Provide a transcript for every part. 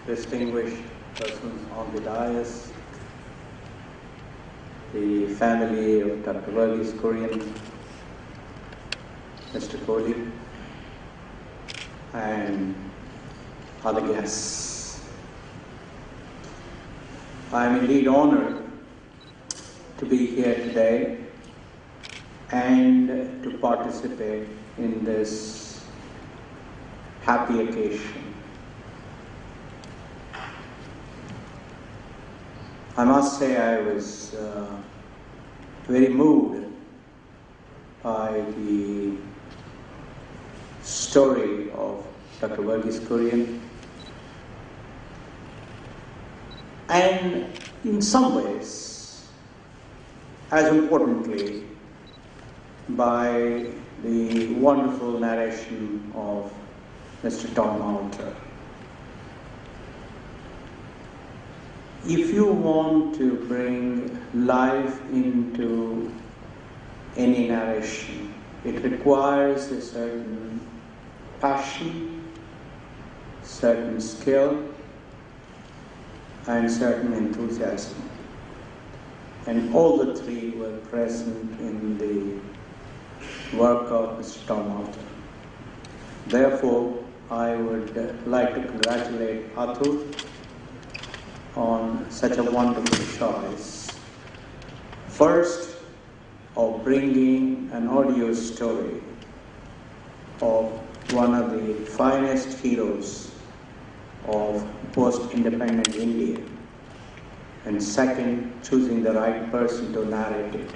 distinguished persons on the dais, the family of Dr. Verghese Kurian, Mr. Kohli, and other guests. I am indeed honored to be here today and to participate in this happy occasion. I must say I was very moved by the story of Dr. Verghese Kurian, and in some ways, as importantly, by the wonderful narration of Mr. Tom Moulter. If you want to bring life into any narration, it requires a certain passion, certain skill, and certain enthusiasm. And all the three were present in the work of Mr. Tom Moulter. Therefore, I would like to congratulate Atul on such a wonderful choice. First, of bringing an audio story of one of the finest heroes of post-independent India. And second, choosing the right person to narrate it.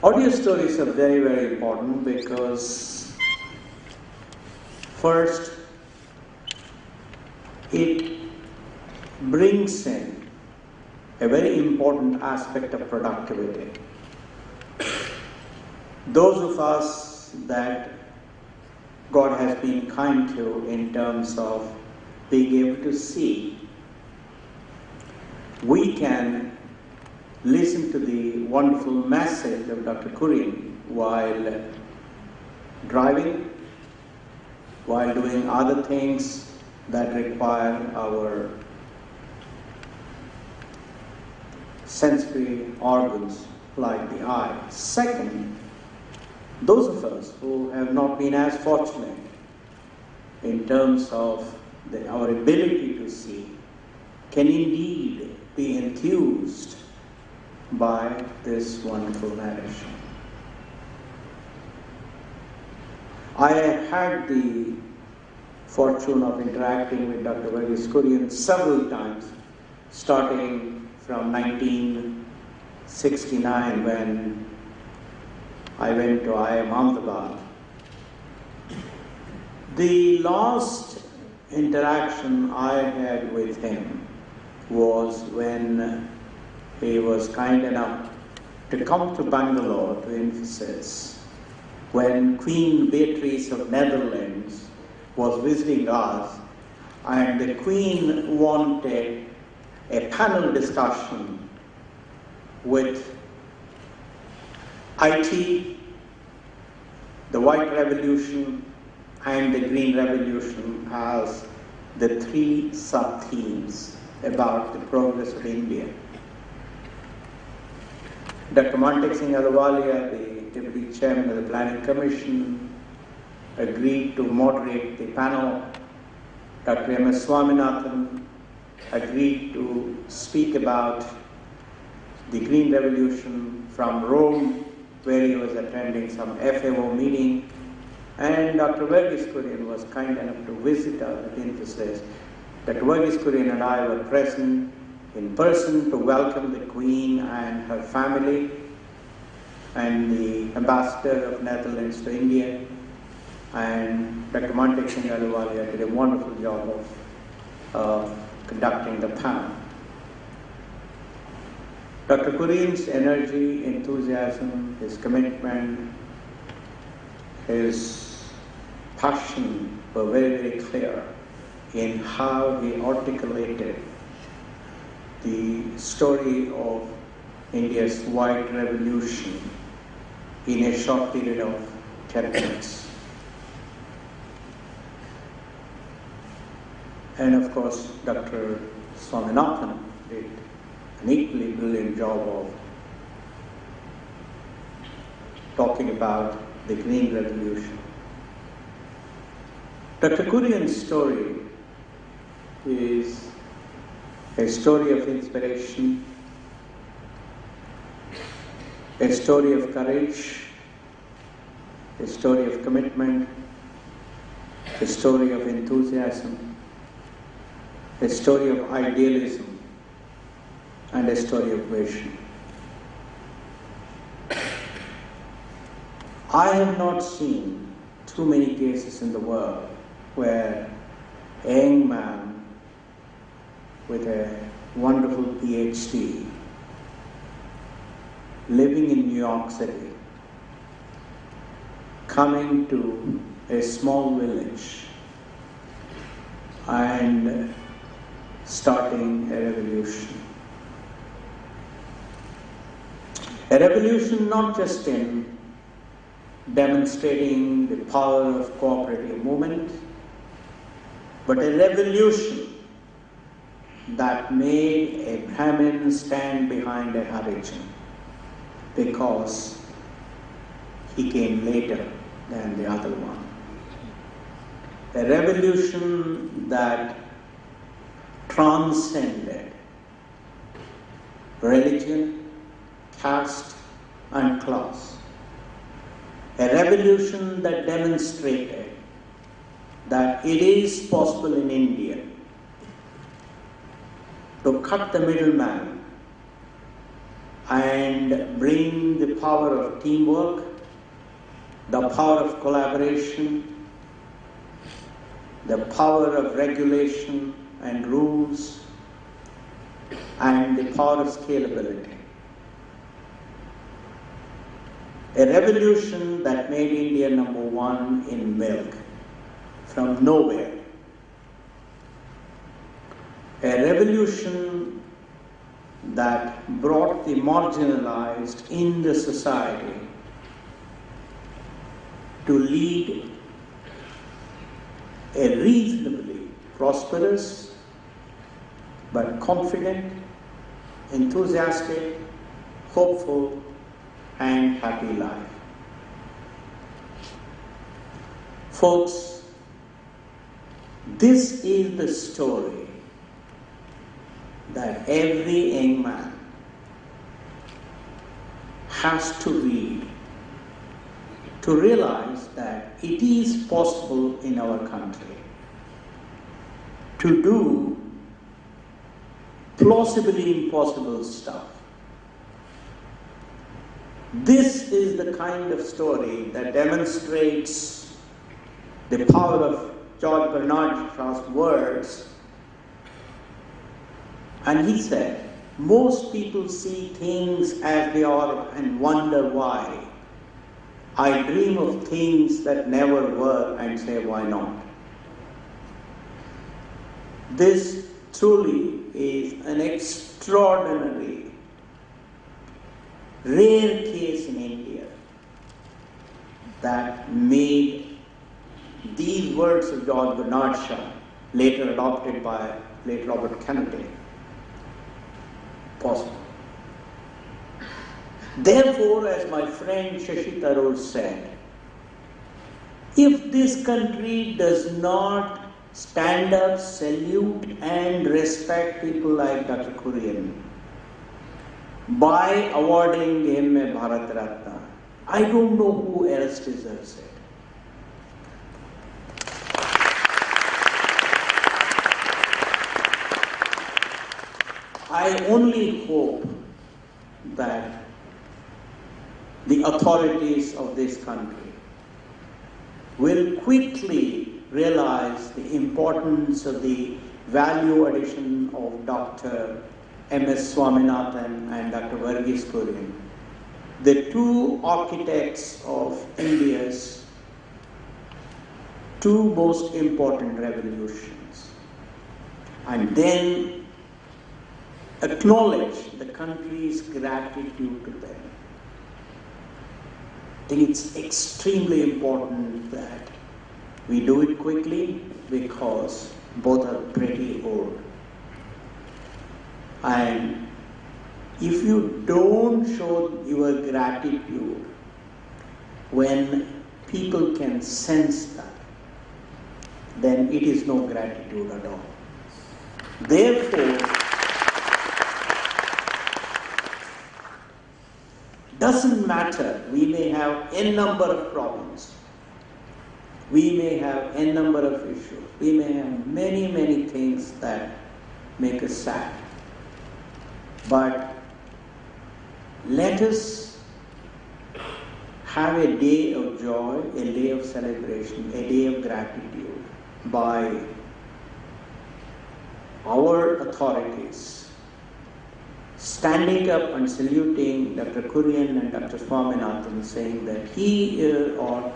Audio stories are very, very important because first, it brings in a very important aspect of productivity. Those of us that God has been kind to in terms of being able to see, we can listen to the wonderful message of Dr. Kurian while driving, while doing other things that require our sensory organs like the eye. Second, those of us who have not been as fortunate in terms of our ability to see can indeed be enthused by this wonderful narration. I had the fortune of interacting with Dr. Verghese Kurian several times, starting from 1969 when I went to IIM Ahmedabad. The last interaction I had with him was when he was kind enough to come to Bangalore to Infosys, when Queen Beatrice of Netherlands was visiting us, and the Queen wanted a panel discussion with IT, the White Revolution, and the Green Revolution as the three sub-themes about the progress of India. Dr. Mantek Singh Ahluwalia, the Deputy Chairman of the Planning Commission, agreed to moderate the panel. Dr. M.S. Swaminathan agreed to speak about the Green Revolution from Rome, where he was attending some FAO meeting, and Dr. Verghese Kurian was kind enough to visit us at Infosys. Dr. Verghese Kurian and I were present in person to welcome the Queen and her family and the Ambassador of Netherlands to India, and Dr. Mantek Singh Ahluwalia did a wonderful job of conducting the panel. Dr. Kurian's energy, enthusiasm, his commitment, his passion were very, very clear in how he articulated the story of India's White Revolution in a short period of 10 minutes. And of course, Dr. Swaminathan did an equally brilliant job of talking about the Green Revolution. Dr. Kurian's story is a story of inspiration, a story of courage, a story of commitment, a story of enthusiasm, a story of idealism, and a story of vision. I have not seen too many cases in the world where a young man with a wonderful PhD living in New York City, coming to a small village and starting a revolution. A revolution not just in demonstrating the power of cooperative movement, but a revolution that made a Brahmin stand behind a Harijan, because he came later than the other one. A revolution that transcended religion, caste, and class. A revolution that demonstrated that it is possible in India to cut the middleman and bring the power of teamwork, the power of collaboration, the power of regulation and rules, and the power of scalability. A revolution that made India number one in milk from nowhere. A revolution that brought the marginalized in the society to lead a reasonably prosperous but confident, enthusiastic, hopeful, and happy life. Folks, this is the story that every young man has to read to realize that it is possible in our country to do plausibly impossible stuff. This is the kind of story that demonstrates the power of George Bernard Shaw's words. And he said, most people see things as they are and wonder why. I dream of things that never were and say, why not? This truly is an extraordinary, rare case in India that made these words of George Bernard Shaw, later adopted by late Robert Kennedy, possible. Therefore, as my friend Shashi Tharoor said, if this country does not stand up, salute, and respect people like Dr. Kurian by awarding him a Bharat Ratna, I don't know who else deserves it. I only hope that the authorities of this country will quickly realize the importance of the value addition of Dr. M.S. Swaminathan and Dr. Varghese Kurian, the two architects of India's two most important revolutions, and then acknowledge the country's gratitude to them. I think it's extremely important that we do it quickly, because both are pretty old. And if you don't show your gratitude when people can sense that, then it is no gratitude at all. Therefore, doesn't matter, we may have n number of problems, we may have n number of issues, we may have many, many things that make us sad. But let us have a day of joy, a day of celebration, a day of gratitude by our authorities standing up and saluting Dr. Kurian and Dr. Swaminathan, saying that here are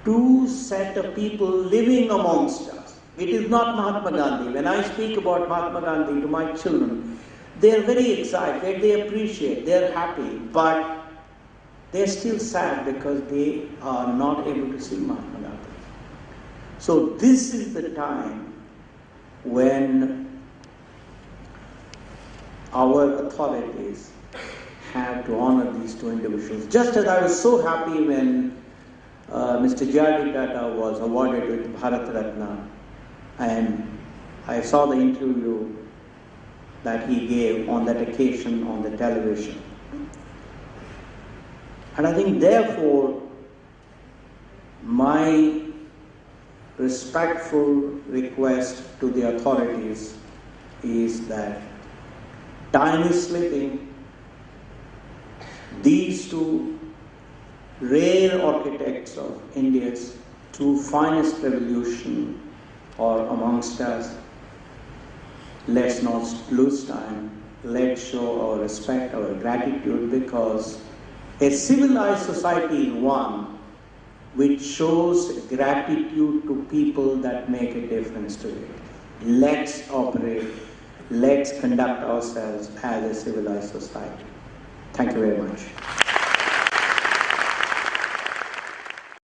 two set of people living amongst us. It is not Mahatma Gandhi. When I speak about Mahatma Gandhi to my children, they are very excited, they appreciate, they are happy, but they are still sad because they are not able to see Mahatma Gandhi. So this is the time when our authorities have to honor these two individuals. Just as I was so happy when Mr. J.R.D. Tata was awarded with Bharat Ratna, and I saw the interview that he gave on that occasion on the television. And I think therefore, my respectful request to the authorities is that time is slipping. These two rare architects of India's two finest revolution are amongst us. Let's not lose time. Let's show our respect, our gratitude, because a civilized society is one which shows gratitude to people that make a difference to it. Let's operate, let's conduct ourselves as a civilized society. Thank you very much.